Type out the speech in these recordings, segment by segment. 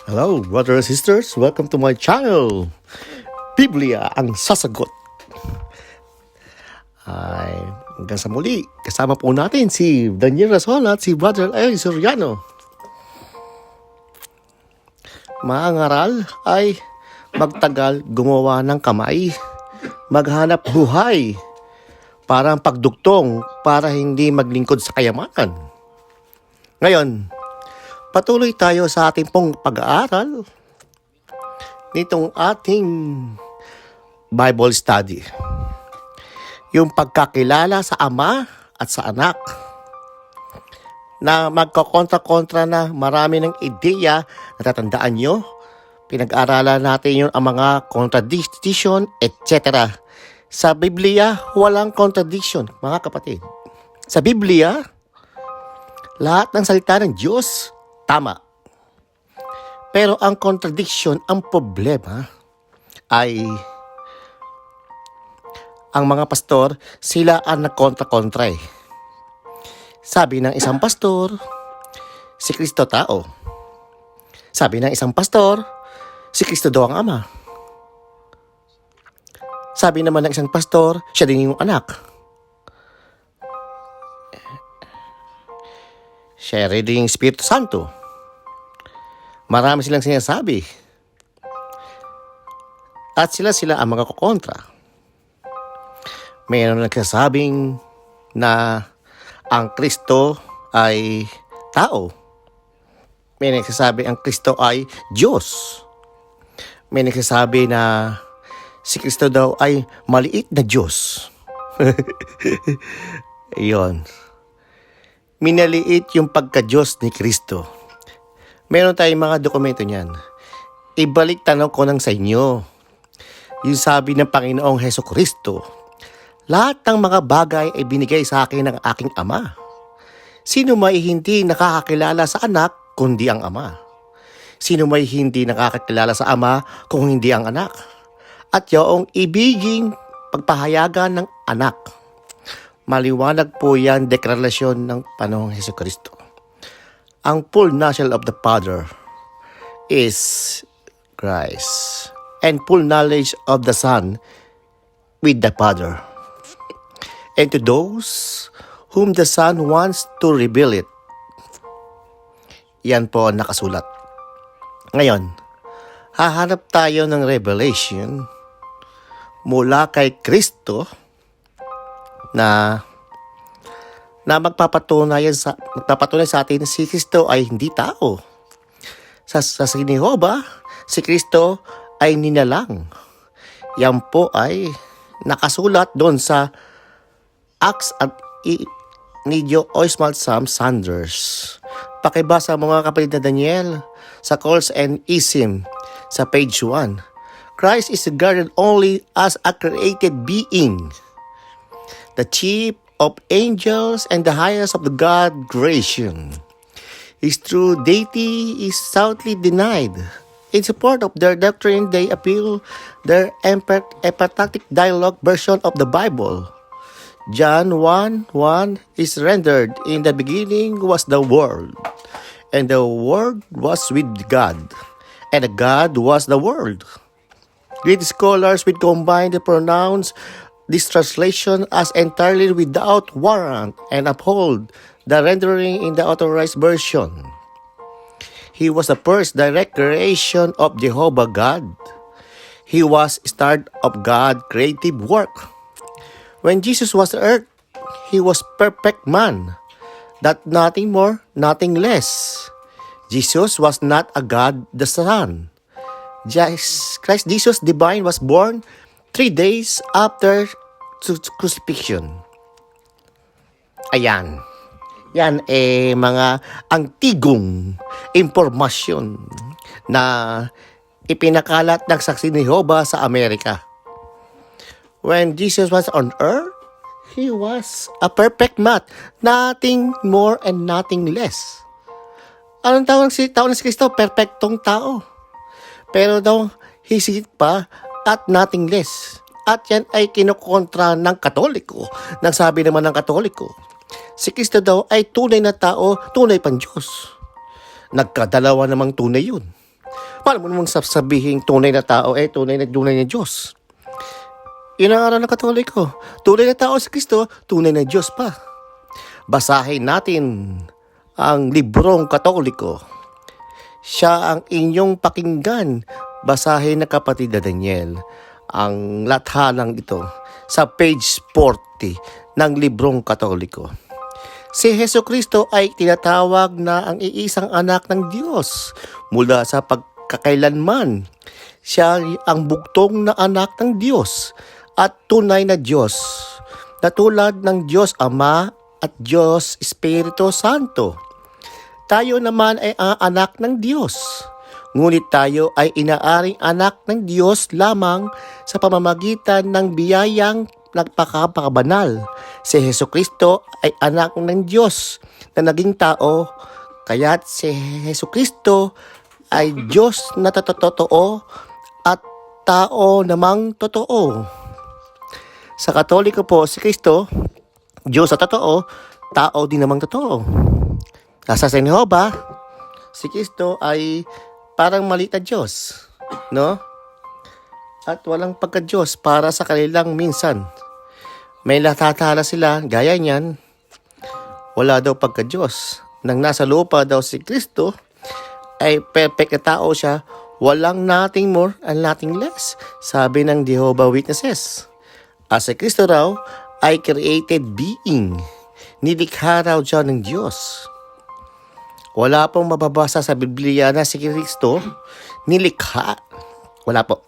Hello, brothers and sisters. Welcome to my channel. Biblia ang sasagot. Ay, hanggang sa muli, kasama po natin si Daniel Rasol at si Brother Eli Soriano. Maangaral ay magtagal gumawa ng kamay, maghanap buhay, parang pagduktong para hindi maglingkod sa kayamanan. Ngayon, patuloy tayo sa ating pong pag-aaral nitong ating Bible study. Yung pagkakilala sa Ama at sa Anak na magkakontra-kontra na marami ng ideya. Natatandaan nyo? Pinag-aralan natin yung ang mga contradiction, etc. Sa Biblia, walang contradiction, mga kapatid. Sa Biblia, lahat ng salita ng Diyos, tama. Pero ang contradiction, ang problema, ay ang mga pastor, sila ang nagkontra-kontra eh. Sabi ng isang pastor, si Kristo tao. Sabi ng isang pastor, si Kristo daw ang Ama. Sabi naman ng isang pastor, siya din yung anak. Siya rin yung Espiritu Santo. Marami silang sinasabi. At sila ang mga kukontra. Mayroon nagsasabing na ang Kristo ay tao. May nagsasabi ang Kristo ay Diyos. May nagsasabi na si Kristo daw ay maliit na Diyos. Iyon. Minaliit yung pagka-Diyos ni Kristo. Meron tayong mga dokumento niyan. Ibalik tanong ko lang sa inyo. Yung sabi ng Panginoong Hesukristo, lahat ng mga bagay ay binigay sa akin ng aking Ama. Sino may hindi nakakakilala sa anak kundi ang Ama? Sino may hindi nakakakilala sa Ama kung hindi ang anak? At yung ibiging pagpahayagan ng anak. Maliwanag po yan deklarasyon ng Panginoong Hesukristo. Ang full knowledge of the Father is Christ, and full knowledge of the Son with the Father. And to those whom the Son wants to reveal it. Yan po ang nakasulat. Ngayon, hahanap tayo ng revelation mula kay Kristo na magpapatunay sa atin na si Kristo ay hindi tao. Sa Jehovah, si Kristo ay ninalang. Yan po ay nakasulat doon sa Acts at Nidio Oswald Sam Sanders. Pakibasa mga kapatid na Daniel sa Calls and Isim sa page 1. Christ is regarded only as a created being, the chief of angels and the highest of the God creation. His true deity is stoutly denied. In support of their doctrine, they appeal their emphatic dialogue version of the Bible. John 1:1 is rendered, in the beginning was the Word, and the Word was with God, and God was the Word. Great scholars would combine the pronouns this translation as entirely without warrant and uphold the rendering in the authorized version. He was the first direct creation of Jehovah God. He was start of God's creative work. When Jesus was on earth, He was perfect man, that nothing more, nothing less. Jesus was not a God the Son. Christ Jesus divine was born 3 days after crucifixion. Ayan. Yan mga antigong impormasyon na ipinakalat ng Saksi ni Jehovah sa Amerika. When Jesus was on earth, He was a perfect man, nothing more and nothing less. Anong tao ng si Kristo? Perfectong tao. Pero daw, hisigit pa at nothing less. At yan ay kinukontra ng Katoliko. Nagsabi naman ng Katoliko, si Kristo daw ay tunay na tao, tunay pang Diyos. Nagkadalawa namang tunay yun. Paano mo namang sasabihin tunay na tao, tunay na Diyos? Yun ang aral ng Katoliko. Tunay na tao si Kristo, tunay na Diyos pa. Basahin natin ang librong Katoliko. Siya ang inyong pakinggan. Basahin na kapatid na Daniel ang lathalang ito sa page 40 ng librong Katoliko. Si Jesucristo ay tinatawag na ang iisang anak ng Diyos mula sa pagkakailanman. Siya ang bugtong na anak ng Diyos at tunay na Diyos na tulad ng Diyos Ama at Diyos Espiritu Santo. Tayo naman ay ang anak ng Diyos. Ngunit tayo ay inaaring anak ng Diyos lamang sa pamamagitan ng biyayang nagpakabanal. Si Jesucristo ay anak ng Diyos na naging tao, kaya't si Jesucristo ay Diyos na totoo at tao namang totoo. Sa Katoliko po, si Kristo, Diyos na totoo, tao din namang totoo. Sa Jehovah, si Kristo ay parang maliit na Diyos, no? At walang pagka-Diyos para sa kanilang minsan. May natatala sila, gaya niyan, wala daw pagka-Diyos. Nang nasa lupa daw si Kristo, ay perfect na tao siya, walang nothing more and nothing less, sabi ng Jehovah Witnesses. As si Kristo raw ay created being, nilikha raw siya ng Diyos. Wala pong mababasa sa Biblia na si Kristo nilikha. Wala po.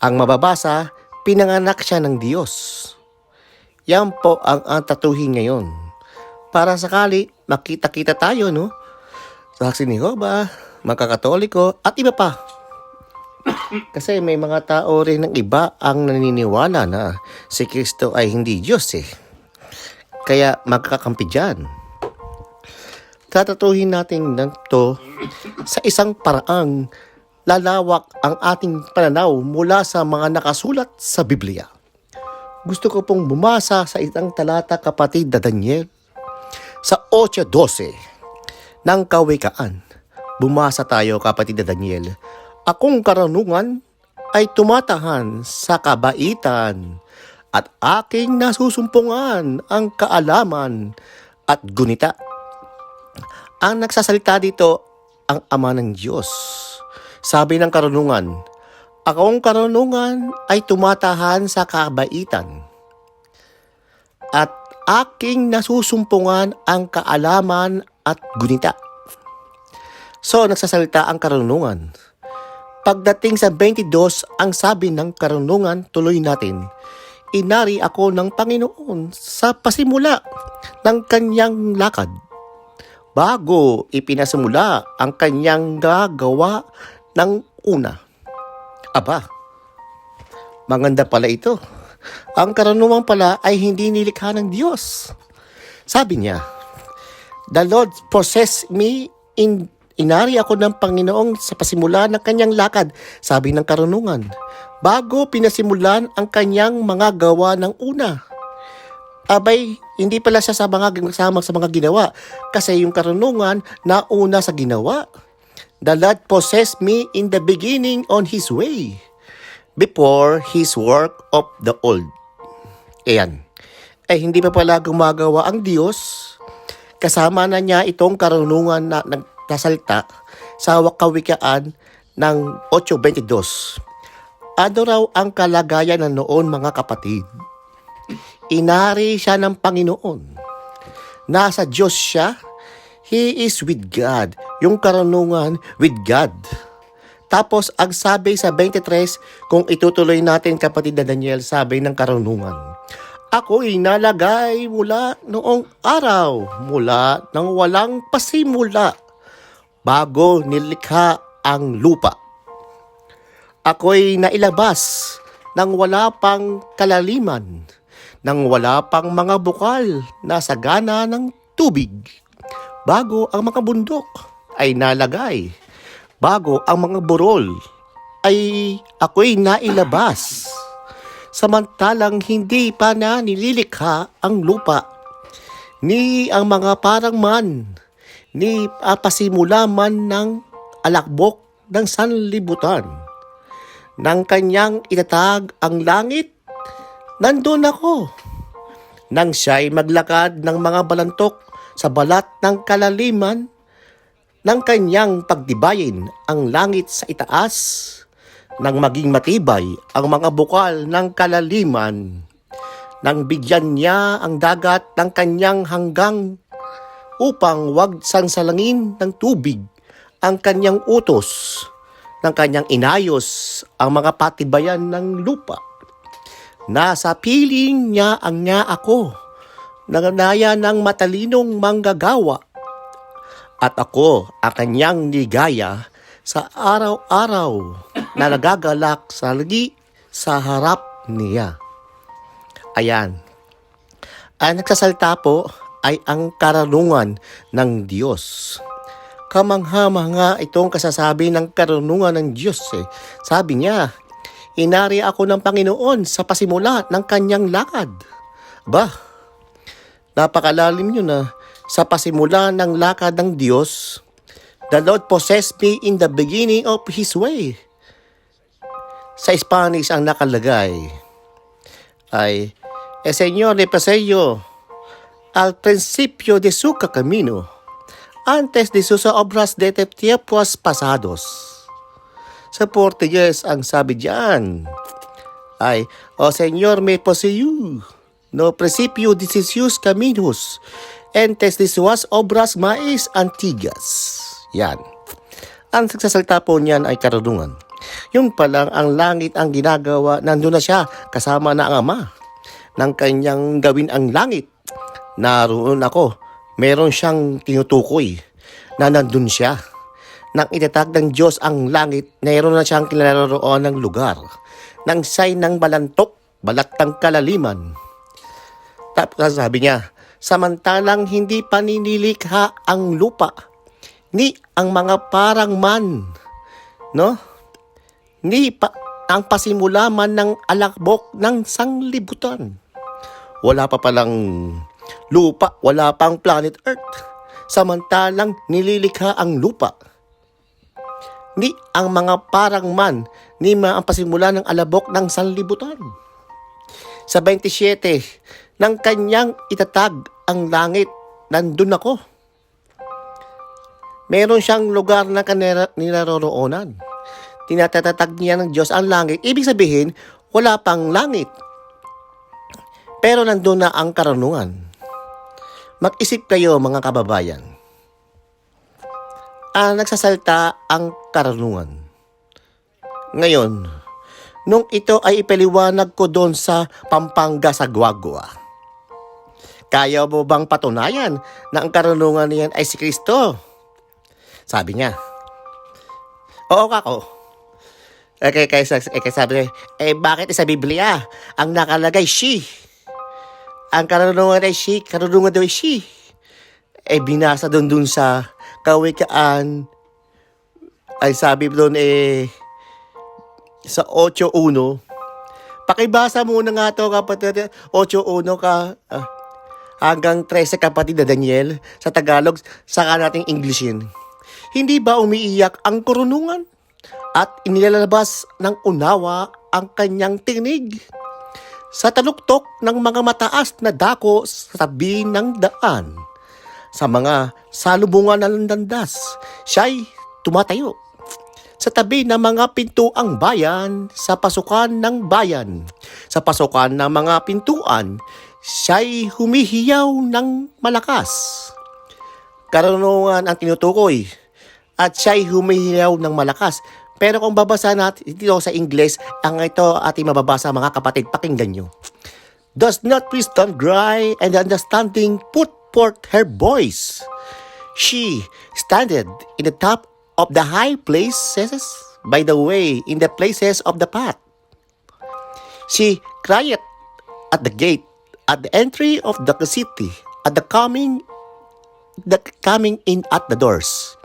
Ang mababasa, pinanganak siya ng Diyos. Yan po ang tatuhin ngayon. Para sakali, makita-kita tayo, no? Sa Saksi ni Jehovah, mga Katoliko, at iba pa. Kasi may mga tao rin ng iba ang naniniwala na si Kristo ay hindi Diyos eh. Kaya magkakampi dyan. Tatatuhin natin to sa isang paraang lalawak ang ating pananaw mula sa mga nakasulat sa Biblia. Gusto ko pong bumasa sa isang talata kapatid na Daniel sa 8:12 ng Kawikaan. Bumasa tayo kapatid na Daniel. Akong karunungan ay tumatahan sa kabaitan at aking nasusumpungan ang kaalaman at gunita. Ang nagsasalita dito, ang Ama ng Diyos. Sabi ng karunungan, akong karunungan ay tumatahan sa kabaitan at aking nasusumpungan ang kaalaman at gunita. So, nagsasalita ang karunungan. Pagdating sa 22, ang sabi ng karunungan, tuloy natin, inari ako ng Panginoon sa pasimula ng kanyang lakad, bago ipinasimula ang kanyang gagawa ng una. Aba, maganda pala ito. Ang karunungan pala ay hindi nilikha ng Diyos. Sabi niya, the Lord possessed me inari ako ng Panginoong sa pasimula ng kanyang lakad, sabi ng karunungan, bago pinasimulan ang kanyang mga gawa ng una. Abay, hindi pala siya sa mga ginawa, kasi yung karunungan nauna sa ginawa. The Lord possessed me in the beginning on His way, before His work of the old. Ayan. Hindi pa pala gumagawa ang Diyos, kasama na niya itong karunungan na nagsasalita sa Kawikaan ng 8:22. Ano raw ang kalagayan na noon, mga kapatid? Inari siya ng Panginoon. Nasa Diyos siya. He is with God. Yung karunungan with God. Tapos, ang sabi sa 23, kung itutuloy natin kapatid na Daniel, sabi ng karunungan, ako'y nalagay mula noong araw, mula nang walang pasimula, bago nilikha ang lupa. Ako'y nailabas nang wala pang kalaliman, nang wala pang mga bukal na sagana ng tubig, bago ang mga bundok ay nalagay, bago ang mga burol ay ako'y nailabas, samantalang hindi pa na nililikha ang lupa, ni ang mga parang man, ni pasimula man ng alakbok ng sanlibutan. Nang kanyang itatag ang langit, nandun ako. Nang siya'y maglakad ng mga balantok sa balat ng kalaliman, nang kanyang pagtibayin ang langit sa itaas, nang maging matibay ang mga bukal ng kalaliman, nang bigyan niya ang dagat ng kanyang hanggang upang wag sansalangin ng tubig ang kanyang utos, ng kanyang inayos ang mga patibayan ng lupa. Nasa piling niya ang nga ako, nanganaya ng matalinong manggagawa, at ako ang kanyang ligaya sa araw-araw na nagagalak sa lagi sa harap niya. Ayan. Ang nagsasalta po ay ang karunungan ng Diyos. Kamangha-mangha itong kasasabi ng karunungan ng Diyos. Sabi niya, inari ako ng Panginoon sa pasimula ng kanyang lakad. Napakalalim yun na sa pasimula ng lakad ng Diyos, the Lord possessed me in the beginning of His way. Sa Spanish ang nakalagay ay, Señor le paseo al principio de su camino, antes de sus obras de tiempos pasados. Sa Portuguese, ang sabi diyan ay, O Señor me poseyó, no principio de sus caminos, antes de sus obras mais antigas. Yan. Ang nagsasalta po niyan ay karunungan. Yung palang ang langit ang ginagawa, nandun na siya kasama na ang Ama. Nang kanyang gawin ang langit, naroon ako. Meron siyang tinutukoy na nandun siya. Nang itatag ng Diyos ang langit, meron na siyang kinalaroon ng lugar. Nang siya'y ng balantok, balat ng kalaliman. Tapos sabi niya, samantalang hindi pa ninilikha ang lupa, ni ang mga parang man, no? Ni ang pasimula man ng alakbok ng sanglibutan. Wala pa palang lupa, wala pang planet Earth. Samantalang nililikha ang lupa. Ni ang mga parang man, ni ang pasimula ng alabok ng sanlibutan. Sa 27, nang kanyang itatag ang langit, nandun ako. Meron siyang lugar na nilaroroonan. Tinatatag niya ng Diyos ang langit. Ibig sabihin, wala pang langit. Pero nandun na ang karunungan. Mag-isip kayo mga kababayan. Nagsasalta ang karunungan. Ngayon, nung ito ay ipaliwanag ko doon sa Pampanga sa Guagua, kaya mo bang patunayan na ang karunungan niyan ay si Kristo? Sabi niya. Oo kako. Kaya sabi niya, bakit sa Biblia ang nakalagay she? Ang karunungan ay she, karunungan daw ay she. Binasa doon sa Kawikaan, ay sabi doon sa 8.1, pakibasa muna nga to kapatid, 8.1 ka, hanggang 13 kapatid na Daniel, sa Tagalog, saka nating Englishin. Hindi ba umiiyak ang karunungan? At inilalabas ng unawa ang kanyang tinig sa taluktok ng mga mataas na dako sa tabi ng daan. Sa mga salubungan ng landas, siya'y tumatayo. Sa tabi ng mga pintuang bayan, sa pasukan ng bayan, sa pasukan ng mga pintuan, siya'y humihiyaw ng malakas. Karunungan ang tinutukoy, at siya'y humihiyaw ng malakas. Pero kung babasa natin dito sa Ingles, ang ito ating mababasa mga kapatid, pakinggan nyo. Does not wisdom cry and understanding put forth her voice? She standeth in the top of the high places, by the way, in the places of the path. She crieth at the gate, at the entry of the city, at the coming in at the doors.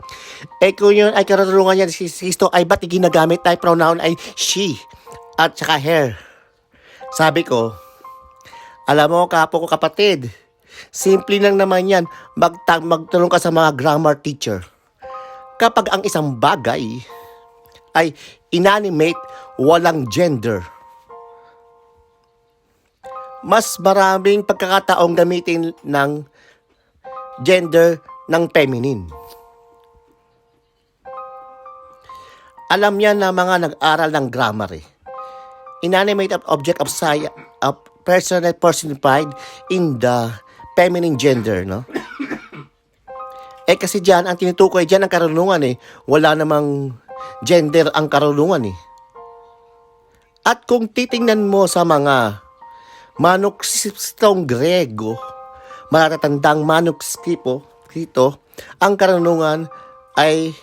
Kung yun ay karunungan niya si Kristo, ay ba't ginagamit ay pronoun ay she at saka her? Sabi ko, alam mo kapo ko kapatid, simple lang naman yan, magtanong ka sa mga grammar teacher. Kapag ang isang bagay ay inanimate, walang gender. Mas maraming pagkakataong gamitin ng gender ng feminine. Alam yan na mga nag-aral ng grammar eh. Inanimate object of science, of personified in the feminine gender, no? Kasi diyan ang tinutukoy diyan ang karunungan eh. Wala namang gender ang karunungan eh. At kung titingnan mo sa mga manuskriptong Grego, matatandang manuskripto dito, ang karunungan ay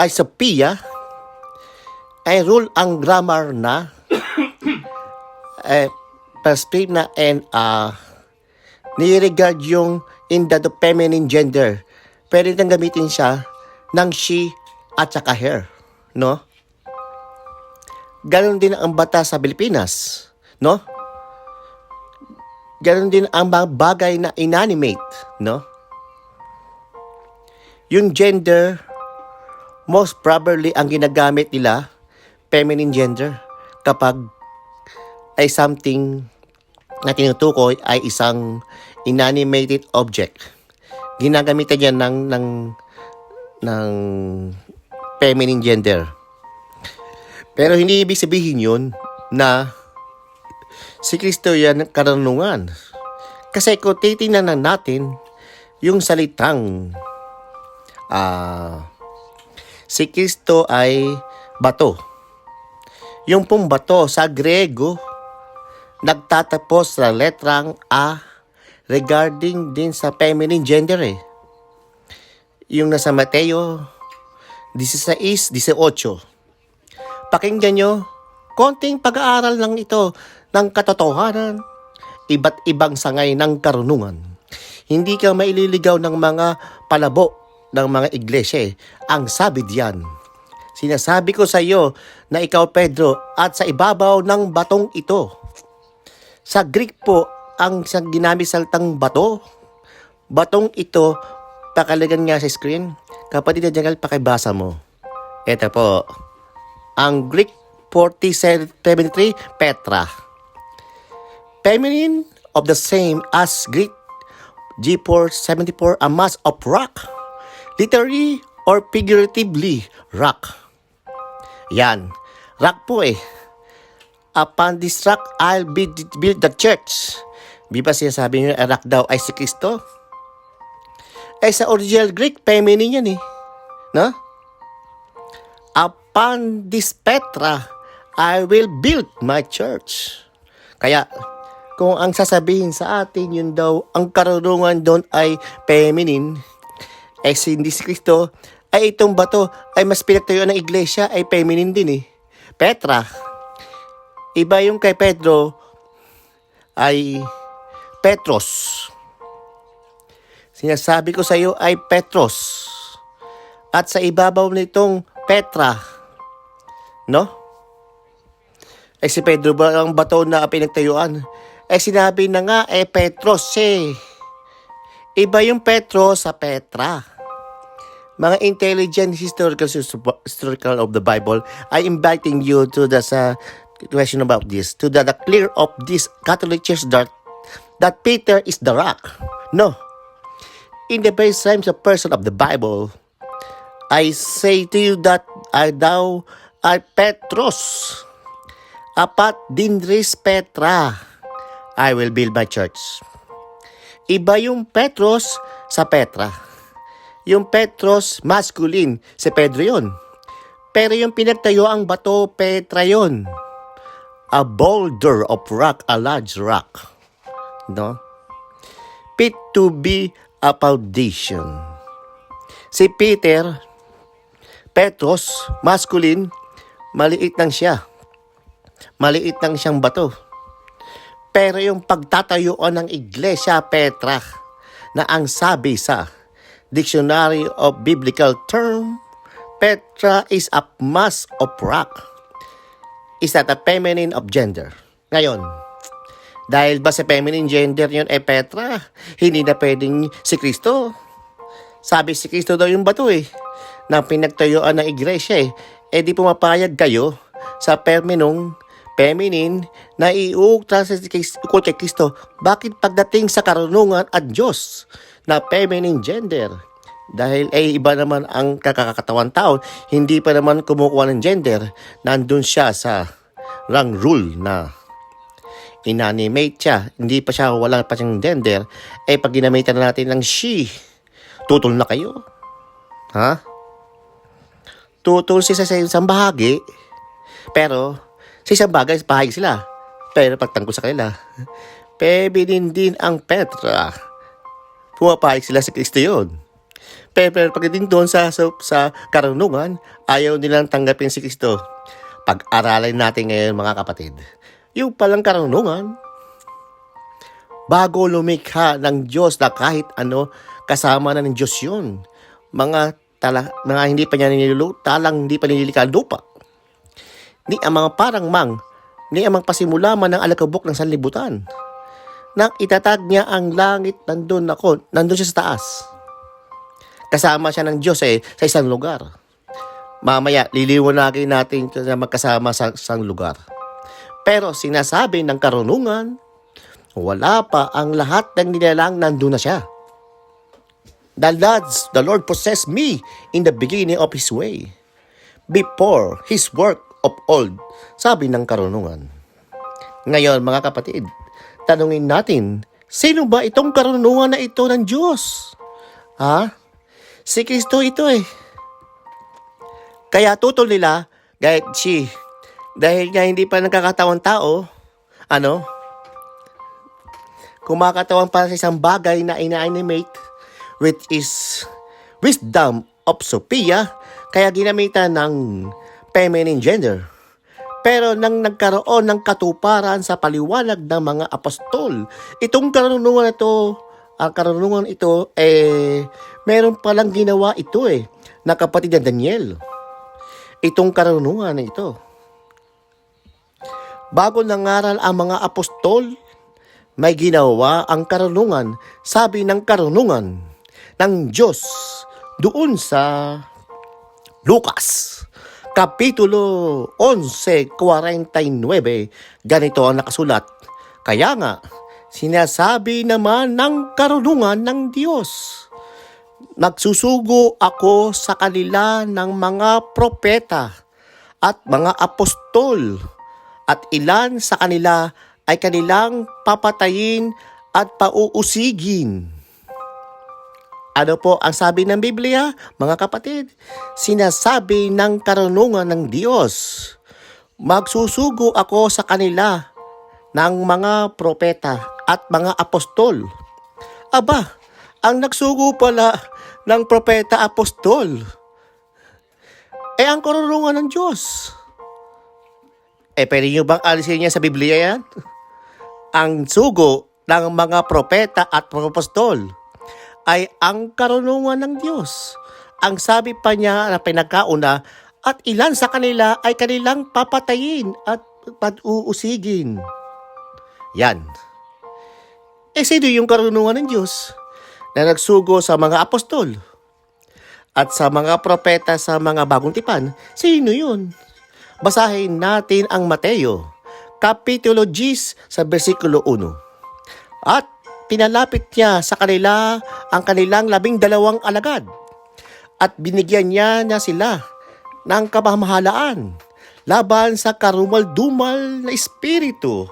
Sophia, ay rule ang grammar na prescribe na and niregard yung in the feminine gender. Pwede nang gamitin siya ng she at saka her, no? Ganon din ang batas sa Pilipinas, no? Ganon din ang mga bagay na inanimate, no? Yung gender, most probably ang ginagamit nila, feminine gender, kapag ay something na tinutukoy ay isang inanimated object. Ginagamitan niya ng feminine gender. Pero hindi ibig sabihin yun na si Kristo yan karunungan. Kasi kung titingnan natin yung salitang si Kristo ay bato. Yung pong bato sa Grego nagtatapos sa letrang A regarding din sa feminine gender eh. Yung nasa Mateo 16:18. Pakinggan nyo, konting pag-aaral lang ito ng katotohanan, iba't ibang sangay ng karunungan. Hindi ka maililigaw ng mga palabo ng mga iglesia. Ang sabi diyan, sinasabi ko sa iyo na ikaw, Pedro, at sa ibabaw ng batong ito. Sa Greek po, ang ginamit salitang bato, batong ito, pakalagan nga sa screen. Kapatid na Jangal, pakibasa mo. Ito po, ang Greek 4073, Petra. Feminine of the same as Greek G474, a mass of rock. Literally or figuratively, rock. Yan. Rock po eh. Upon this rock, I'll build the church. Di ba sinasabi nyo, rock daw ay si Kristo? Sa original Greek, feminine yan eh. No? Upon this Petra, I will build my church. Kaya, kung ang sasabihin sa atin, yun daw, ang karunungan doon ay feminine, hindi si Kristo, ay itong bato, ay mas pinagtayo ng iglesia, ay feminine din eh. Petra. Iba yung kay Pedro, ay Petros. Sinasabi ko sa iyo ay Petros. At sa ibabaw nitong Petra, no? Si Pedro ba ang bato na pinagtayuan? Sinabi na nga, Petros eh. Iba yung Petro sa Petra. Mga intelligent historical of the Bible, I inviting you to the question about this, to the clear of this Catholic Church that Peter is the rock. No. In the very same person of the Bible, I say to you that thou art Petros. Apat dinris Petra, I will build my church. Iba yung Petros sa Petra. Yung Petros, masculine, si Pedro yun. Pero yung pinagtayo ang bato, Petra yun. A boulder of rock, a large rock. No? Fit to be a foundation. Si Peter, Petros, masculine, maliit lang siya. Maliit lang siyang bato. Pero yung pagtatayuan ng iglesia, Petra, na ang sabi sa Dictionary of Biblical Term, Petra is a mass of rock. Is that a feminine of gender? Ngayon, dahil ba sa feminine gender yun Petra, hindi na pwedeng si Kristo. Sabi si Kristo daw yung bato eh. na pinagtayuan ng iglesia eh di pumapayag kayo sa feminine na iuukta sa ukol kay Kristo. Bakit pagdating sa karunungan at Diyos na feminine gender? Dahil iba naman ang kakakatawan tao, hindi pa naman kumukuha ng gender, nandun siya sa rang rule na inanimate siya, hindi pa siya, wala pa siyang gender, pag ginamitan na natin ng she, tutol na kayo. Ha? Tutol siya sa isang bahagi, pero sa isang bahagi sila, pero pagtangko sa kanila, feminine din ang Petra. Pumapayag sila sa Kristo yun. Pero pagdating doon sa karunungan, ayaw nilang tanggapin si Kristo. Pag-aralin natin ngayon mga kapatid, yung palang karunungan, bago lumikha ng Diyos na kahit ano, kasama na ng Diyos yun. Mga hindi pa niya hindi pa nililika ang lupa. Ni ang mga ni ang mga pasimula man ng alakabok ng sanlibutan. Nang itatag niya ang langit, nandun siya sa taas. Kasama siya ng Diyos sa isang lugar. Mamaya, liliwanagin natin na magkasama sa isang lugar. Pero sinasabi ng karunungan, wala pa ang lahat ng nilalang nandun na siya. The Lord possessed me in the beginning of His way, before His work of old, sabi ng karunungan. Ngayon mga kapatid, tanungin natin, sino ba itong karunungan na ito ng Diyos? Ha? Si Kristo ito Kaya tutol nila, dahil nga hindi pa nagkakatawang tao, kumakatawan pa sa isang bagay na ina-animate, which is wisdom of Sophia, kaya ginamitan ng feminine gender. Pero nang nagkaroon ng katuparan sa paliwanag ng mga apostol, itong karunungan ito, meron palang ginawa ito na kapatid na Daniel. Itong karunungan na ito. Bago nangaral ang mga apostol, may ginawa ang karunungan, sabi ng karunungan ng Diyos doon sa Lucas, Kapitulo 11:49, ganito ang nakasulat. Kaya nga, sinasabi naman ng karunungan ng Diyos, nagsusugo ako sa kanila ng mga propeta at mga apostol, at ilan sa kanila ay kanilang papatayin at pauusigin. Ano po ang sabi ng Biblia, mga kapatid? Sinasabi ng karunungan ng Diyos, magsusugo ako sa kanila ng mga propeta at mga apostol. Aba, ang nagsugo pala ng propeta apostol, ang karunungan ng Diyos. Pwede nyo bang alisin niya sa Biblia yan? Ang sugo ng mga propeta at apostol ay ang karunungan ng Diyos. Ang sabi pa niya na pinagkauna, at ilan sa kanila ay kanilang papatayin at pag-uusigin. Yan. Sino yung karunungan ng Diyos na nagsugo sa mga apostol at sa mga propeta sa mga bagong tipan? Sino yun? Basahin natin ang Mateo, Kapitulo 10 sa versikulo 1. At pinalapit niya sa kanila ang kanilang 12 alagad at binigyan niya sila ng kapamahalaan laban sa karumal-dumal na espiritu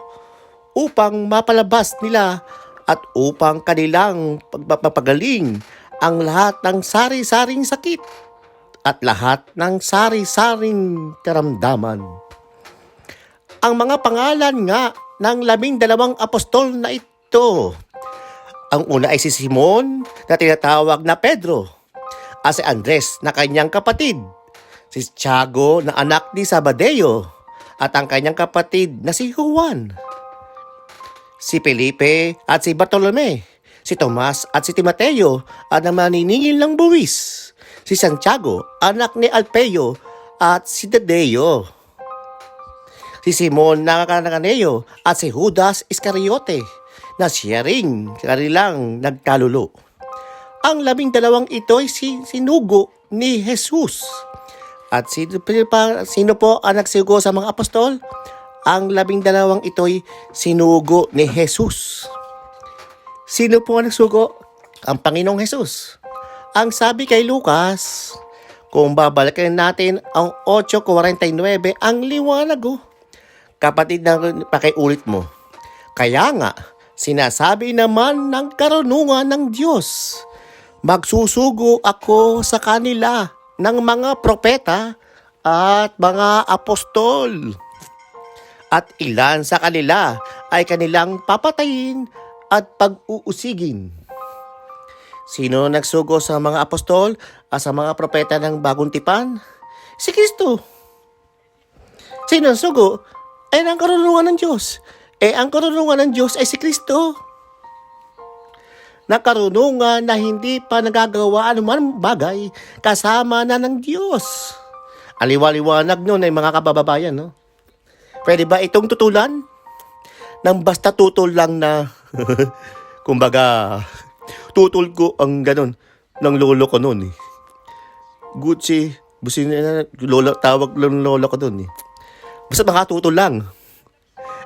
upang mapalabas nila at upang kanilang pagpapagaling ang lahat ng sari-saring sakit at lahat ng sari-saring karamdaman. Ang mga pangalan nga ng 12 apostol na ito. Ang una ay si Simon na tinatawag na Pedro, at si Andres na kanyang kapatid, si Tiago na anak ni Zabadeo at ang kanyang kapatid na si Juan, si Felipe at si Bartolome, si Tomas at si Timoteo at ang maniningil ng buwis, si Santiago anak ni Alpeo at si Tadeo, si Simon na Cananeo at si Judas Iscariote na siya ring kanilang nagkalulo. Ang 12 ito ay sinugo ni Jesus. At sino po ang nagsugo sa mga apostol? Ang 12 ito'y sinugo ni Jesus. Sino po ang nagsugo? Ang Panginoong Jesus. Ang sabi kay Lucas, kung babalikan natin ang 8:49, ang liwanag Kapatid na pakiulit mo. Kaya nga, sinasabi naman ng karunungan ng Diyos, magsusugo ako sa kanila ng mga propeta at mga apostol. At ilan sa kanila ay kanilang papatayin at pag-uusigin. Sino nagsugo sa mga apostol at sa mga propeta ng bagong tipan? Si Kristo. Sino nagsugo? Ay ang karunungan ng Diyos. Ang karunungan ng Diyos ay si Kristo. Na karunungan na hindi pa nagagawa anuman bagay kasama na ng Diyos. Aliwaliwanag nun ay mga kababayan, no? Pwede ba itong tutulan? Nang basta tutol lang na, kumbaga, tutol ko ang ganon ng lolo ko noon. Gucci, busin na, tawag lang ng lolo ko doon. Basta makatutol lang.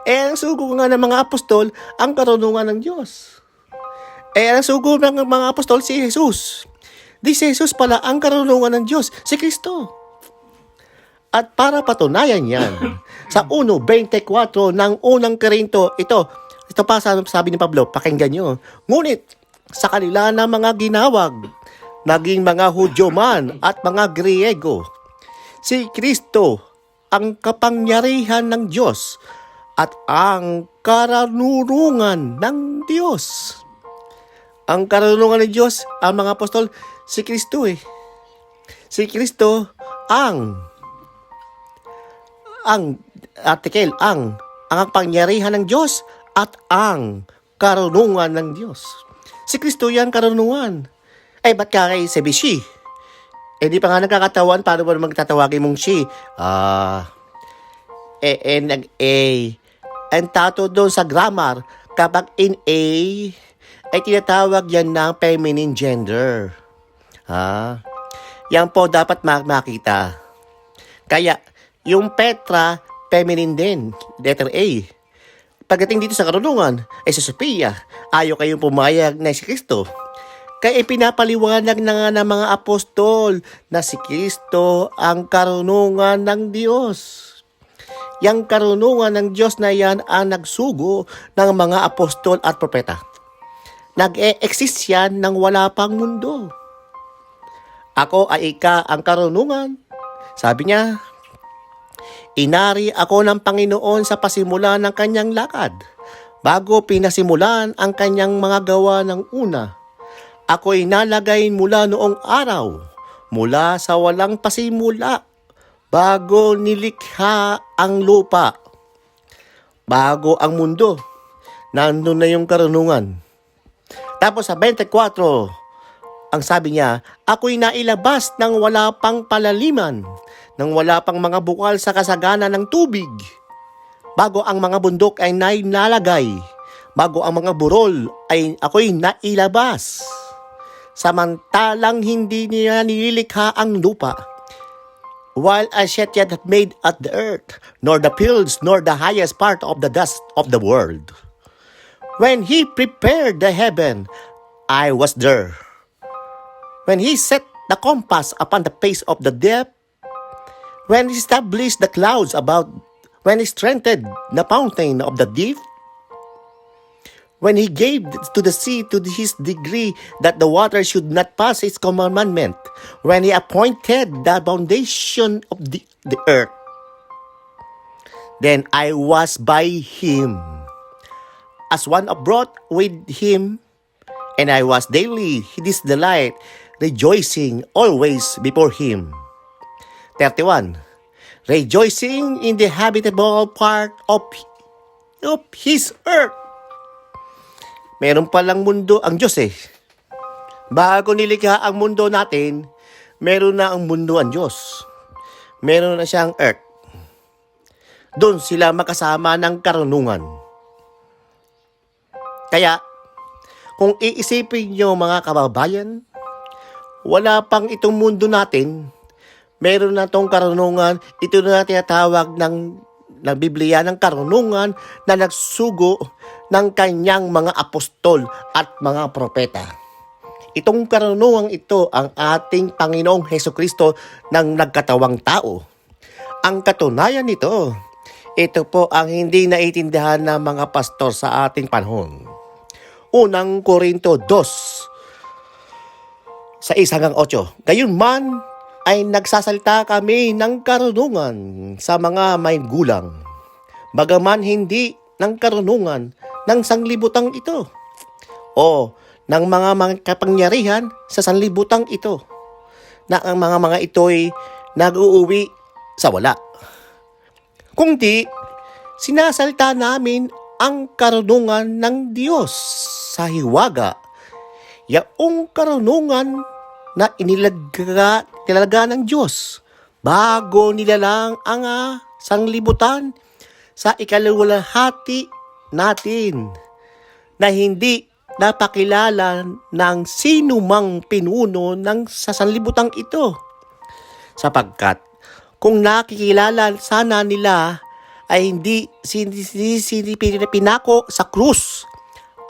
Ang sugo nga ng mga apostol, ang karunungan ng Diyos. Ang sugo ng mga apostol, si Jesus. Si Jesus pala ang karunungan ng Diyos, si Kristo. At para patunayan yan, sa 1:24 ng unang Korinto, ito pa sabi ni Pablo, pakinggan nyo. Ngunit sa kanila na mga ginawag, naging mga Hudyo man at mga Griego, si Kristo ang kapangyarihan ng Diyos at ang karunungan ng Diyos. Ang karunungan ng Diyos, ang mga apostol, si Kristo Si Kristo ang kapangyarihan ng Diyos at ang karunungan ng Diyos. Si Kristo yan karunungan. Ba't ka kay sabi she? Di pa nga nagkakatawan, paano ba magtatawagin mong she? Ang tato doon sa grammar, kapag in A, ay tinatawag yan ng feminine gender. Yan po dapat makita. Kaya, yung Petra, feminine din, letter A. Pagdating dito sa karunungan, ay sa Sophia, ayaw kayong pumayag na si Kristo. Kaya ipinapaliwanag na nga ng mga apostol na si Kristo ang karunungan ng Diyos. Yang karunungan ng Diyos na yan ang nagsugo ng mga apostol at propeta. Nag-e-exist yan nang wala pang mundo. Ako ay ang karunungan. Sabi niya, inari ako ng Panginoon sa pasimula ng kanyang lakad, bago pinasimulan ang kanyang mga gawa ng una. Ako'y nalagay mula noong araw, mula sa walang pasimula, bago nilikha ang lupa, bago ang mundo. Nandun na yung karunungan. Tapos sa 24, ang sabi niya, ako'y nailabas ng wala pang palaliman, nang wala pang mga bukal sa kasagana ng tubig, bago ang mga bundok ay nalagay, bago ang mga burol ay ako'y nailabas. Samantalang hindi niya nilikha ang lupa, while as yet had made at the earth, nor the fields, nor the highest part of the dust of the world. When he prepared the heaven, I was there. When he set the compass upon the face of the depth, when he established the clouds about, when he strengthened the fountain of the deep, when he gave to the sea to his degree that the water should not pass his commandment, when he appointed the foundation of the earth, then I was by him, as one brought with him, and I was daily his delight, rejoicing always before him. 31. Rejoicing in the habitable part of his earth. Meron palang mundo ang Diyos Bago nilikha ang mundo natin, meron na ang mundo ang Diyos. Meron na siyang earth. Doon sila makasama ng karunungan. Kaya, kung iisipin nyo mga kababayan, wala pang itong mundo natin, meron na tong karunungan. Ito na tinatawag ng Biblia ng karunungan na nagsugo ng kanyang mga apostol at mga propeta. Itong karunungan ito ang ating Panginoong Hesukristo ng nagkatawang tao. Ang katunayan nito, ito po ang hindi naiintindihan ng mga pastor sa ating panahon. Unang Korinto 2, sa 1-8. Gayunman ay nagsasalita kami ng karunungan sa mga may gulang, bagaman hindi ng karunungan ng sanglibutang ito o ng mga kapangyarihan sa sanlibutang ito, na ang mga ito'y nag-uuwi sa wala. Kundi sinasalita namin ang karunungan ng Diyos sa hiwaga, yaong karunungan na inilagga ng Diyos bago nilalang ang sanglibutan sa ikalawalhati natin, na hindi napakilala ng sino mang pinuno ng sanlibutang ito, sapagkat kung nakikilala sana nila ay hindi pinako sa krus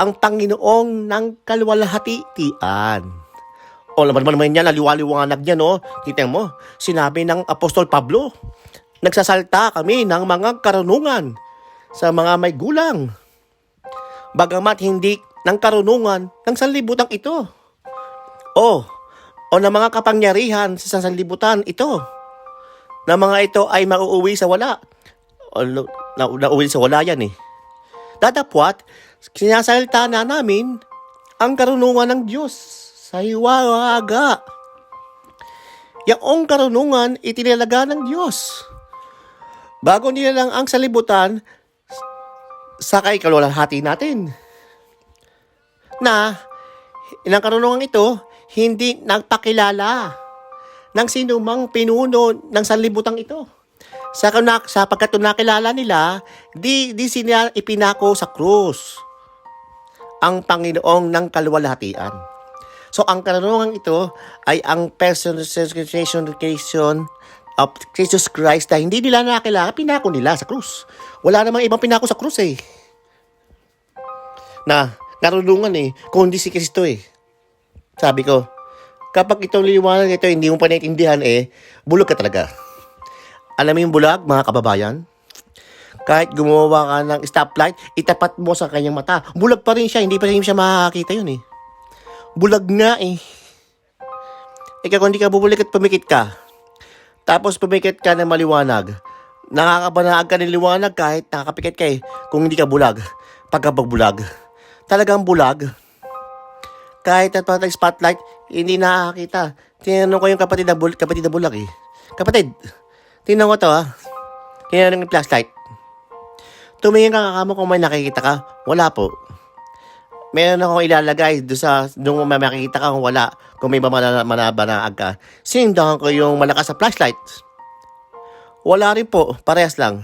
ang Panginoong ng kalwalhatian. O naman yan, naliwaliwanag niya, no? Kita mo, sinabi ng Apostol Pablo, nagsasalta kami ng mga karunungan sa mga may gulang, bagamat hindi ng karunungan ng sanlibutang ito o ng mga kapangyarihan sa sanlibutan ito, na mga ito ay mauuwi sa wala. O nauwi sa wala yan eh. Datapwat, sinasalta na namin ang karunungan ng Diyos sa hiwaga. Yaong karunungan itinalaga ng Diyos bago nilalang ang sanlibutan sa kaikalawalhati natin, na ilang karunungan ito hindi nagpakilala ng sino mang pinuno ng sanlibutang ito. Sapagkat nakilala nila, di sila ipinako sa krus ang Panginoong ng kalwalhatian. So ang karunungan ito ay ang personification of Jesus Christ na hindi nila nakilala, pinako nila sa krus. Wala namang ibang pinako sa krus eh, na karunungan eh, kung hindi si Kristo eh. Sabi ko, kapag itong liwanag ito hindi mo pa naiintindihan eh, bulog ka talaga. Alam mo yung bulag, mga kababayan? Kahit gumawa ka ng stoplight, itapat mo sa kanyang mata, bulag pa rin siya, hindi pa rin siya makakita yun eh. Bulag nga eh. Ikaw kung hindi ka bubulik at pumikit ka, tapos pumikit ka ng maliwanag, nakakabanaag ka ng liwanag kahit nakakapikit ka eh, kung hindi ka bulag. Pagkabagbulag, talagang bulag. Kahit at patay spotlight, hindi nakakita. Tinanong ko yung kapatid na bulag eh. Kapatid, tingnan ko to Tinanong yung flashlight. Tumingin ka kakamo kung may nakikita ka. Wala po. Meron akong ilalagay doon may makikita ka kung wala. Kung may manabanag ka. Sinundahan ko yung malakas sa flashlight. Wala rin po. Parehas lang.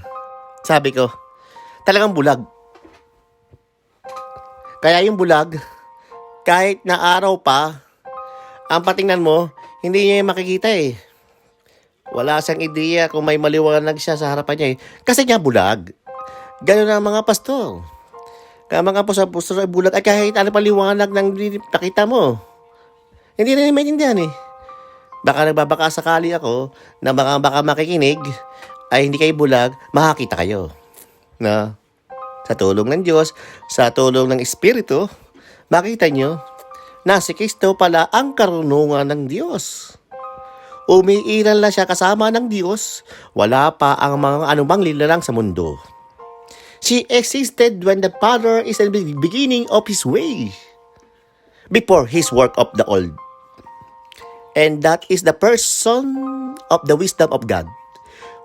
Sabi ko, talagang bulag. Kaya yung bulag, kahit na araw pa, ang patingnan mo, hindi niya makikita eh. Wala siyang ideya kung may maliwanag siya sa harapan niya eh. Kasi niya bulag. Ganun ang mga pastor. Kaya mga pastor ay bulag ay kahit ano paliwanag ng nakita mo, hindi na maintindihan eh. Baka nagbabaka sakali ako na baka makikinig ay hindi kayo bulag, makakita kayo. Na sa tulong ng Diyos, sa tulong ng Espiritu, makita nyo na si Kristo pala ang karunungan ng Diyos. Umiiral na siya kasama ng Diyos, wala pa ang mga anumang lilalang sa mundo. She existed when the Father is at the beginning of His way, before His work of the old. And that is the person of the wisdom of God,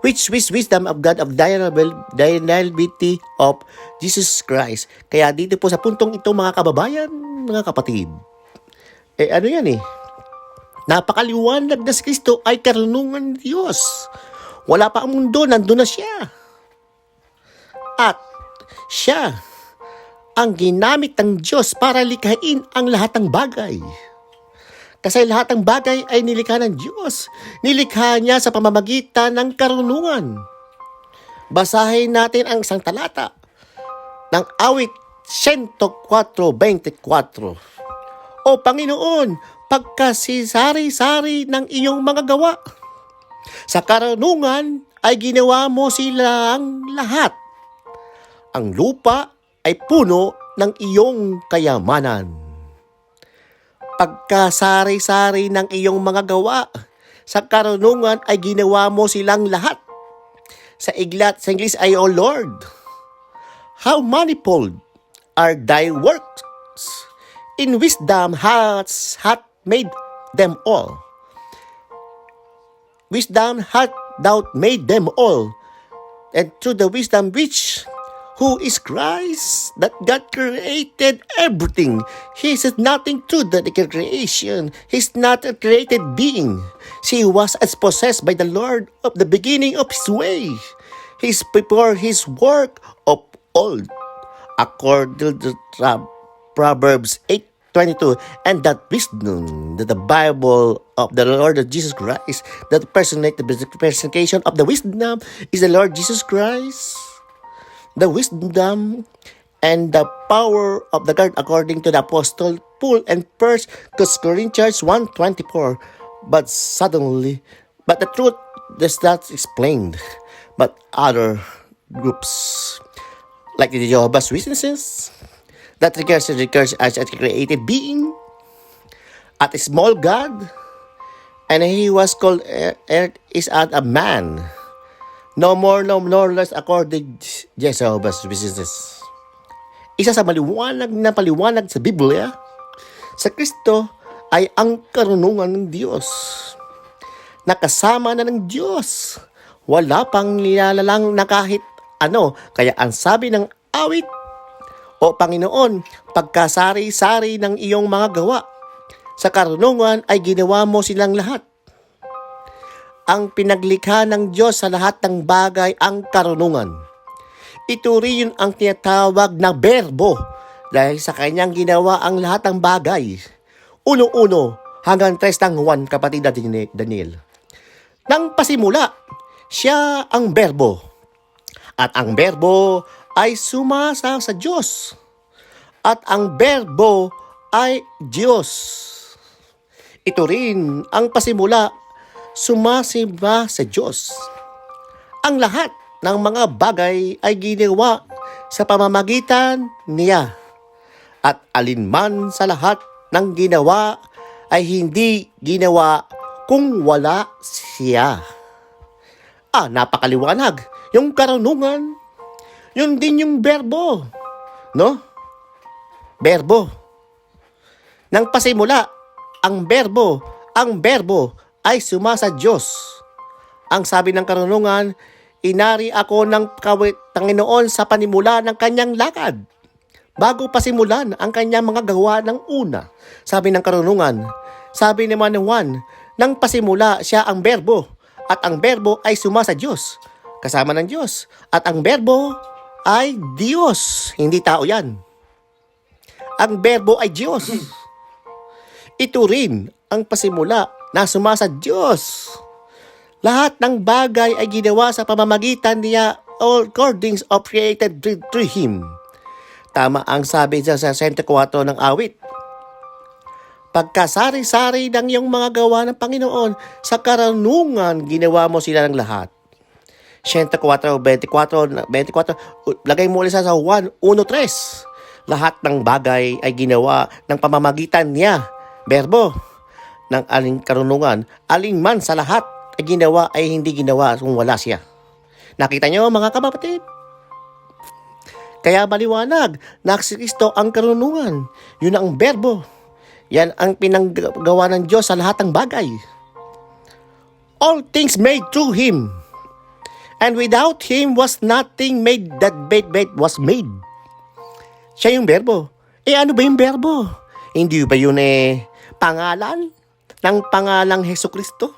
which wisdom of God of deniability of Jesus Christ. Kaya dito po sa puntong ito mga kababayan, mga kapatid, ano yan eh, napakaliwanag na si Kristo ay karunungan ng Diyos. Wala pa ang mundo, nandun na siya. At siya ang ginamit ng Diyos para likhain ang lahat ng bagay. Kasi lahat ng bagay ay nilikha ng Diyos. Nilikha niya sa pamamagitan ng karunungan. Basahin natin ang isang talata ng awit 104:24. O Panginoon, pagkasisari-sari ng iyong mga gawa, sa karunungan ay ginawa mo silang lahat. Ang lupa ay puno ng iyong kayamanan. Pagkasari-sari ng iyong mga gawa, sa karunungan ay ginawa mo silang lahat. Sa English ay, O Lord, how manifold are thy works! In wisdom hath made them all. Wisdom hath thou made them all. And through the wisdom which, who is Christ, that God created everything. He is nothing to the creation. He is not a created being. He was as possessed by the Lord of the beginning of his way. He is before his work of old. According to Proverbs 8:22, and that wisdom, that the Bible of the Lord of Jesus Christ, that the personification of the wisdom is the Lord Jesus Christ. The wisdom and the power of the God, according to the Apostle Paul and 1 Corinthians 1:24. But the truth does not explained, but other groups, like the Jehovah's Witnesses, that regards as a created being, at a small God, and he was called earth is at a man. No more, no less, according to Jehovah's Witnesses. Isa sa paliwanag sa Biblia, sa Kristo ay ang karunungan ng Diyos. Nakasama na ng Diyos. Wala pang nilalalang na kahit ano. Kaya ang sabi ng awit, O Panginoon, pagkasari-sari ng iyong mga gawa, sa karunungan ay ginawa mo silang lahat. Ang pinaglikha ng Diyos sa lahat ng bagay ang karunungan. Ito rin ang tinatawag na berbo dahil sa kanyang ginawa ang lahat ng bagay. 1:1 hanggang 3:1, kapatid na Daniel. Nang pasimula, siya ang berbo. At ang berbo ay sumasa sa Diyos. At ang berbo ay Diyos. Ito rin ang pasimula, sumasimba sa Diyos. Ang lahat ng mga bagay ay ginawa sa pamamagitan niya. At alinman sa lahat ng ginawa ay hindi ginawa kung wala siya. Napakaliwanag. Yung karunungan, yun din yung berbo. No? Berbo. Nang pasimula, ang berbo ay sumasa Diyos. Ang sabi ng karunungan, inari ako ng Panginoon sa panimula ng kanyang lakad, bago pasimulan ang kanyang mga gawa ng una. Sabi ng karunungan. Sabi naman ng Juan, nang pasimula siya ang berbo, at ang berbo ay sumasa Diyos, kasama ng Diyos. At ang berbo ay Diyos, hindi tao yan. Ang berbo ay Diyos. Ito rin ang pasimula na sumasa Diyos. Lahat ng bagay ay ginawa sa pamamagitan niya, all things of created through Him. Tama ang sabi sa 64 ng awit. Pagkasari-sari ng iyong mga gawa ng Panginoon, sa karunungan ginawa mo sila ng lahat. 104:24, lagay mo ulit sa 1:3. Lahat ng bagay ay ginawa ng pamamagitan niya, berbo, ng aling karunungan. Alinman sa lahat ay ginawa ay hindi ginawa kung wala siya. Nakita niyo mga kapatid? Kaya maliwanag na si Kristo ang karunungan. Yun ang berbo. Yan ang pinanggawa ng Diyos sa lahat ng bagay. All things made through Him. And without Him was nothing made that was made. Siya yung berbo. Ano ba yung berbo? Hindi ba yun pangalan? Ng pangalang Jesucristo?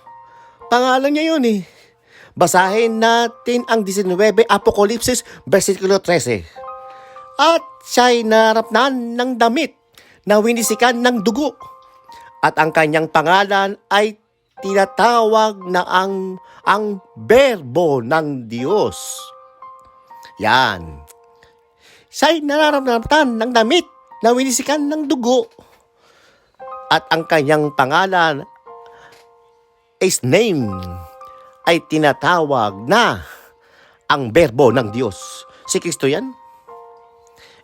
Pangalan niya yun Basahin natin ang 19, Apokalipsis, versikulo 13. At siya'y narapnan ng damit na winisikan ng dugo. At ang kanyang pangalan ay tinatawag na ang Berbo ng Diyos. Yan. Siya'y nararamdaman ng damit na winisikan ng dugo. At ang kanyang pangalan, his name, ay tinatawag na ang Berbo ng Diyos. Si Kristo yan.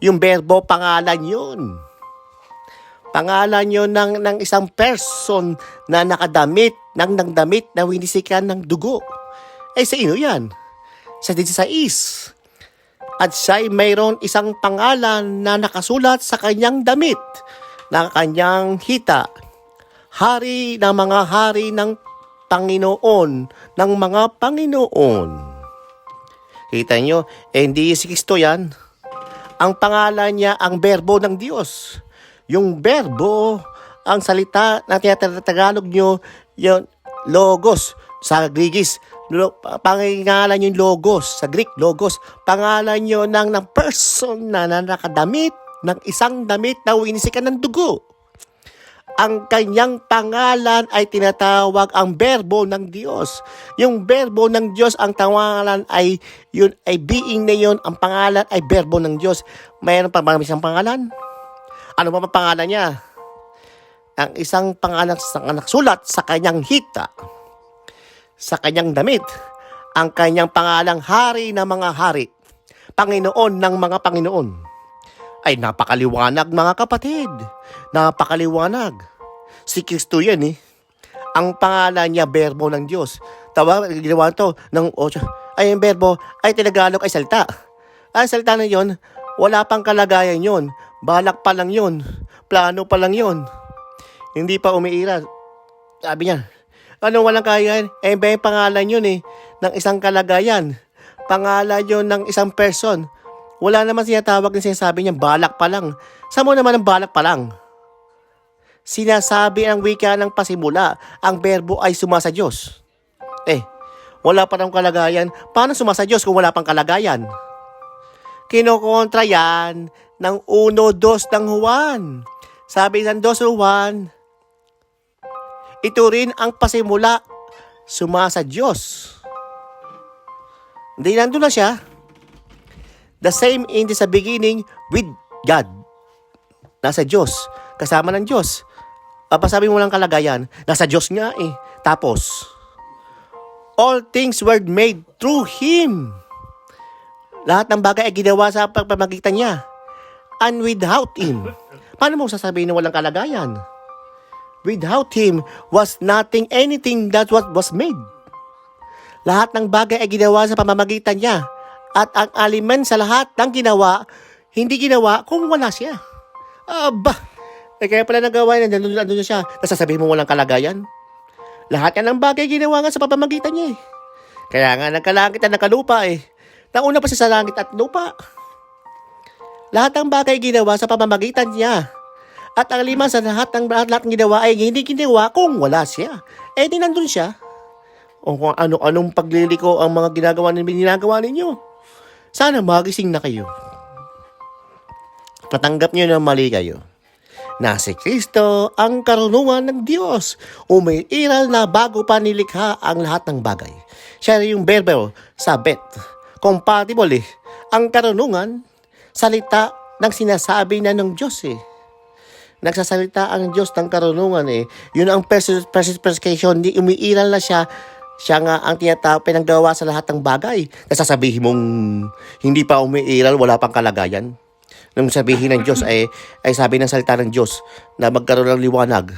Yung Berbo, pangalan yun. Pangalan yun ng isang person na nakadamit, ng damit na winisikan ng dugo. Sino yan? Sa 16. At siya'y mayroon isang pangalan na nakasulat sa kanyang damit, na kanyang hita. Hari ng mga hari ng Panginoon, ng mga Panginoon. Kita nyo, hindi si Kristo yan. Ang pangalan niya, ang Berbo ng Diyos. Yung Berbo, ang salita na tinatagalog nyo, yung logos sa Greek. Pangalan yung logos, sa Greek, logos. Pangalan nyo ng person na nakadamit, ng isang damit na winisikan ng dugo. Ang kanyang pangalan ay tinatawag ang Berbo ng Diyos. Yung Berbo ng Diyos, ang tawanan ay yun ay being na yun, ang pangalan ay Berbo ng Diyos. Mayroon pa ba isang pangalan? Ano ba ang pangalan niya? Ang isang pangalan na nakasulat sa kanyang hita, sa kanyang damit, ang kanyang pangalang Hari ng mga hari, Panginoon ng mga Panginoon. Ay napakaliwanag mga kapatid. Napakaliwanag. Si Kristo yan eh. Ang pangalan niya, Berbo ng Diyos. Ginawa to ng 8. Ay, yung Berbo ay tinagalog ay salita. Ang salita na yun, wala pang kalagayan yun. Balak pa lang yun. Plano pa lang yun. Hindi pa umiiral. Sabi niya, ano walang kaya? Yung pangalan yun eh, ng isang kalagayan. Pangalan yun ng isang person. Wala naman sinatawag na sinasabi niya, balak pa lang. Saan mo naman ang balak pa lang? Sinasabi ang wika ng pasimula, ang Berbo ay sumasa Diyos. Wala pa ng kalagayan. Paano sumasa Diyos kung wala pang kalagayan? Kinokontra yan ng 1:2 ng Juan. Sabi ng 2 Juan, ito rin ang pasimula, sumasa Diyos. Hindi nandun na siya. The same in the beginning with God. Nasa Diyos. Kasama ng Diyos. Pasabi mo lang kalagayan. Nasa Diyos nga eh. Tapos, all things were made through Him. Lahat ng bagay ay ginawa sa pamamagitan niya. And without Him. Paano mo sasabihin na walang kalagayan? Without Him was nothing, anything that was made. Lahat ng bagay ay ginawa sa pamamagitan niya. At ang aliman sa lahat ng ginawa, hindi ginawa kung wala siya. Kaya pala nagawa niya, nandun na siya. Nasasabihin mo walang kalagayan? Lahat yan ng bagay ginawa nga sa pamamagitan niya eh. Kaya nga nagkalangit at nakalupa eh. Nauna pa siya sa langit at lupa. Lahat ng bagay ginawa sa pamamagitan niya. At ang liman sa lahat ng ginawa ay hindi ginawa kung wala siya. Di nandun siya. O kung ano-anong pagliliko ang mga ginagawa ninyo. Sana magising na kayo. Patanggap niyo na mali kayo. Na si Kristo ang karunungan ng Diyos. Umiiral na bago pa nilikha ang lahat ng bagay. Siya yung Berbo sa Bet. Compatible eh. Ang karunungan, salita ng sinasabi na ng Diyos eh. Nagsasalita ang Diyos ng karunungan eh. Yun ang personification. Hindi umiiral na siya. Siya nga ang tinatawag pinanggawa sa lahat ng bagay. Nasasabihin mong hindi pa umiiral, wala pang kalagayan. Nung sabihin ng Diyos ay sabi ng salita ng Diyos na magkaroon ng liwanag.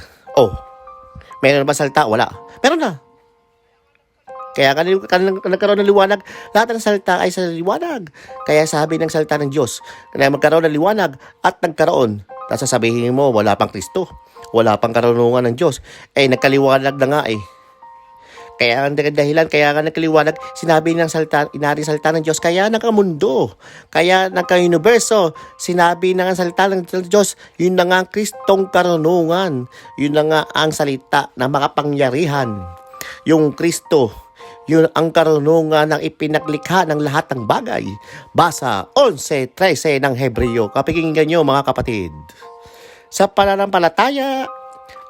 Meron ba salita? Wala. Meron na. Kaya nagkaroon ng liwanag, lahat ng salita ay sa liwanag. Kaya sabi ng salita ng Diyos na magkaroon ng liwanag at nagkaroon. Tapos sasabihin mo, wala pang Kristo. Wala pang karunungan ng Diyos. Nagkaliwanag na nga eh. Kaya ang dahilan, kaya nga nagkaliwanag, sinabi ng salita, inaring salita ng Diyos, kaya nagkamundo, kaya nagka-universo, sinabi ng salita ng Diyos, yun na nga ang Kristong karunungan, yun na nga ang salita na makapangyarihan. Yung Kristo, yun ang karunungan ng ipinaglikha ng lahat ng bagay. Basa 11:13 ng Hebreo. Kapikinggan nyo mga kapatid. Sa pananampalataya,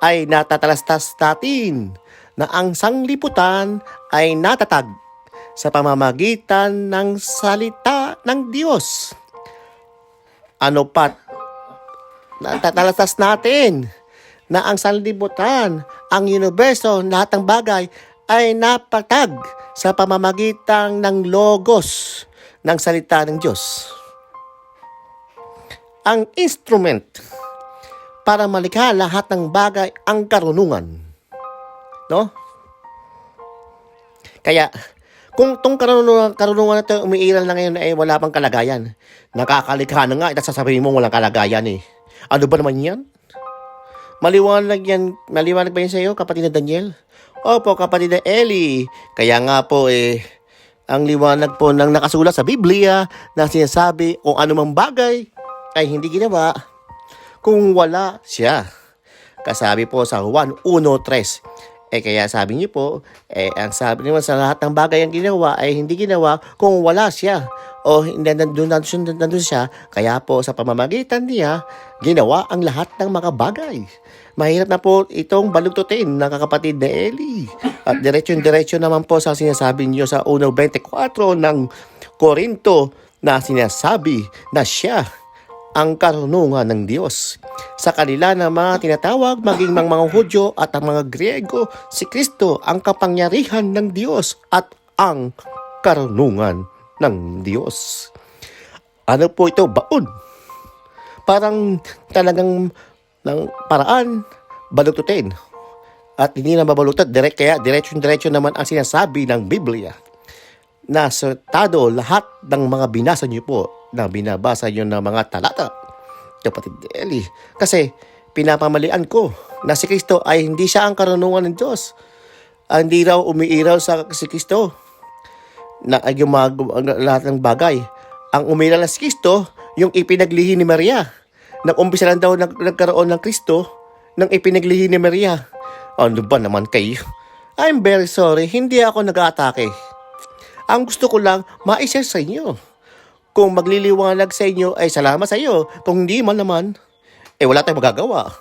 ay natatalastas natin na ang sanglibutan ay natatag sa pamamagitan ng salita ng Diyos. Ano pat? Natatalastas natin na ang sanlibutan, ang universo, lahat ng bagay ay napatag sa pamamagitan ng logos ng salita ng Diyos. Ang instrument para malikha lahat ng bagay ang karunungan. No? Kaya, kung itong karunungan na ito umiiral na ngayon ay wala pang kalagayan, nakakalikha na nga, sasabihin mo walang kalagayan eh. Ano ba naman yan? Maliwanag ba yan sa iyo, kapatid na Daniel? Opo, kapatid na Eli. Kaya nga po ang liwanag po ng nakasulat sa Biblia na sinasabi kung anumang bagay ay hindi ginawa kung wala siya. Kasabi po sa Juan 1:3. Kaya sabi niyo po, ang sabi naman sa lahat ng bagay ang ginawa ay hindi ginawa kung wala siya. O nandun siya, kaya po sa pamamagitan niya, ginawa ang lahat ng mga bagay. Mahirap na po itong balugtutin ng kakapatid na Eli. At diretsyon naman po sa sinasabi niyo sa 1:24 ng Korinto na sinasabi na siya ang karunungan ng Diyos. Sa kanila na mga tinatawag, maging mga Hudyo at ang mga Griego, si Kristo ang kapangyarihan ng Diyos at ang karunungan ng Diyos. Ano po ito? Baon. Parang talagang ng paraan, balututin. At hindi na mabalutot, kaya diretsyon naman ang sinasabi ng Biblia. Nasertado lahat ng mga binasa niyo po, na binabasa niyo ng mga talata, kapatid Eli. Kasi pinapamalian ko na si Kristo ay hindi siya ang karunungan ng Diyos. Hindi raw umiiraw sa si Kristo na ay gumagawa lahat ng bagay. Ang umiral na si Kristo, yung ipinaglihi ni Maria. Nag-umpisa lang daw nagkaroon ng Kristo nang ipinaglihi ni Maria. Ano ba naman kayo? I'm very sorry, hindi ako nag-aatake. Ang gusto ko lang ma-share sa inyo. Kung magliliwanag sa inyo ay salamat sa iyo. Kung hindi man naman, wala tayong magagawa.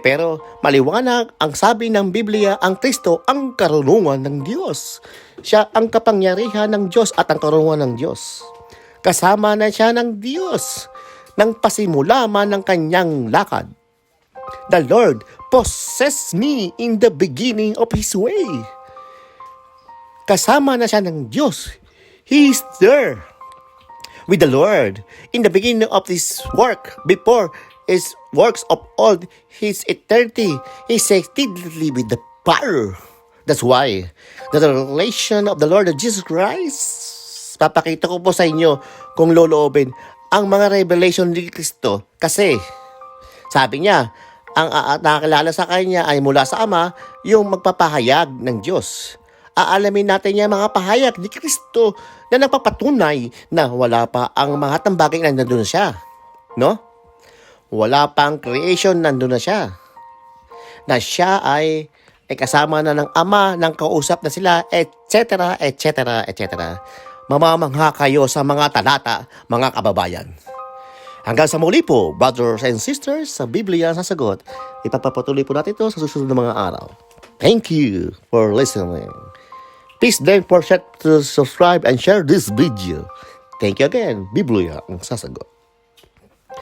Pero maliwanag ang sabi ng Biblia, ang Kristo ang karunungan ng Diyos. Siya ang kapangyarihan ng Diyos at ang karunungan ng Diyos. Kasama na siya ng Diyos nang pasimula man ng kanyang lakad. The Lord possessed me in the beginning of His way. Kasama na siya ng Diyos. He is there with the Lord in the beginning of this work, before His works of old, His eternity, He steadily with the power. That's why the revelation of the Lord Jesus Christ, papakita ko po sa inyo kung loloobin ang mga revelation ni Kristo. Kasi sabi niya, ang nakakilala sa kanya ay mula sa Ama, yung magpapahayag ng Diyos. Aalamin natin yung mga pahayag ni Kristo na nagpapatunay na wala pa ang mga tambagay na nandun na siya. No? Wala pang creation, nandun na siya. Na siya ay kasama na ng Ama, ng kausap na sila, etc., etc., etc. Mamamangha kayo sa mga talata, mga kababayan. Hanggang sa muli po, brothers and sisters, sa Biblia Sasagot, ipapatuloy po natin ito sa susunod na mga araw. Thank you for listening. Please don't forget to subscribe and share this video. Thank you again. Biblia ang Sasagot.